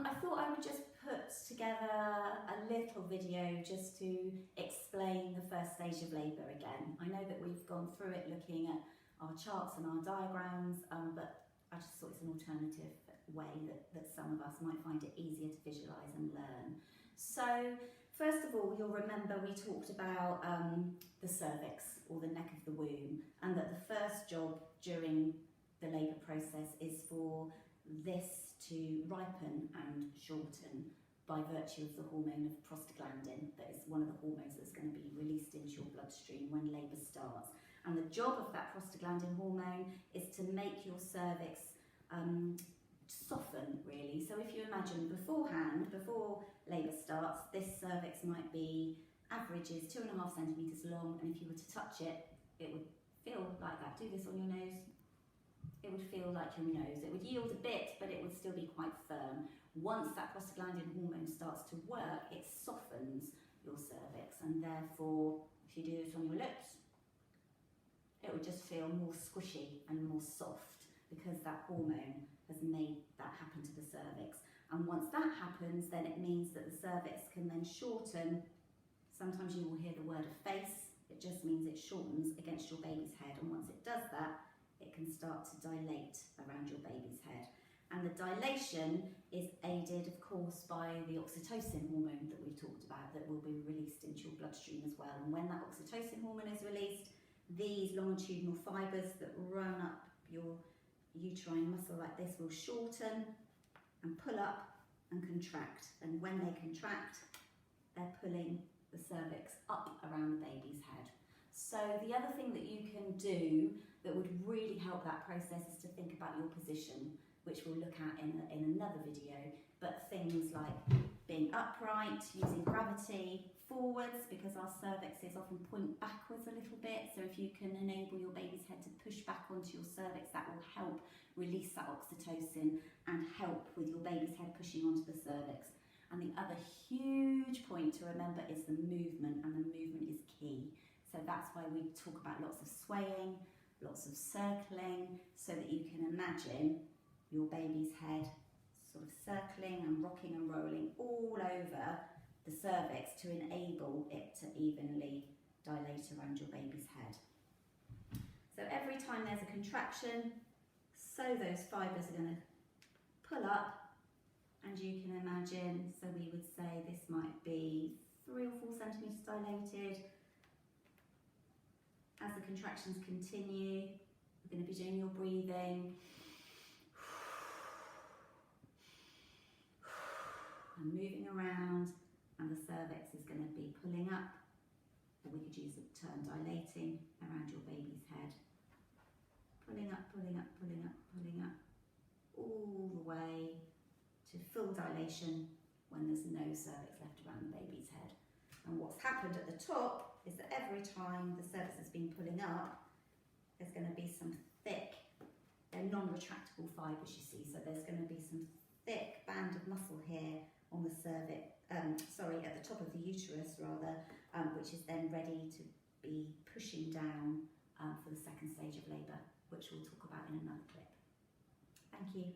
I thought I would just put together a little video just to explain the first stage of labour again. I know that we've gone through it looking at our charts and our diagrams, but I just thought it's an alternative way that some of us might find it easier to visualise and learn. So, first of all, you'll remember we talked about the cervix, or the neck of the womb, and that the first job during the labour process is for this to ripen and shorten by virtue of the hormone of prostaglandin. That is one of the hormones that's going to be released into your bloodstream when labour starts. And the job of that prostaglandin hormone is to make your cervix soften, really. So if you imagine beforehand, before labour starts, this cervix might be, average is 2.5 centimetres long, and if you were to touch it, it would feel like that. Do this on your nose. It would feel like your nose. It would yield a bit, but it would still be quite firm. Once that prostaglandin hormone starts to work, it softens your cervix, and therefore, if you do this on your lips, it would just feel more squishy and more soft because that hormone has made that happen to the cervix. And once that happens, then it means that the cervix can then shorten. Sometimes you will hear the word face. It just means it shortens against your baby's head, and once it does that, it can start to dilate around your baby's head. And the dilation is aided, of course, by the oxytocin hormone that we've talked about that will be released into your bloodstream as well. And when that oxytocin hormone is released, these longitudinal fibres that run up your uterine muscle like this will shorten and pull up and contract. And when they contract, they're pulling the cervix up around the baby's head. So the other thing that you can do that would really help that process is to think about your position, which we'll look at in another video, but things like being upright, using gravity, forwards, because our cervixes often point backwards a little bit, so if you can enable your baby's head to push back onto your cervix, that will help release that oxytocin and help with your baby's head pushing onto the cervix. And the other huge point to remember is the movement, and the movement is key. So that's why we talk about lots of swaying, lots of circling, so that you can imagine your baby's head sort of circling and rocking and rolling all over the cervix to enable it to evenly dilate around your baby's head. So every time there's a contraction, so those fibres are going to pull up, and you can imagine, so we would say this might be 3 or 4 centimetres dilated. As the contractions continue, we're going to be doing your breathing and moving around, and the cervix is going to be pulling up, or we could use the term dilating, around your baby's head. Pulling up, pulling up, pulling up, pulling up, all the way to full dilation when there's no cervix left around the baby's head. And what's happened at the top is that every time the cervix has been pulling up, there's going to be some thick, they're non-retractable fibres, you see, so there's going to be some thick band of muscle here on the cervix, at the top of the uterus rather, which is then ready to be pushing down for the second stage of labour, which we'll talk about in another clip. Thank you.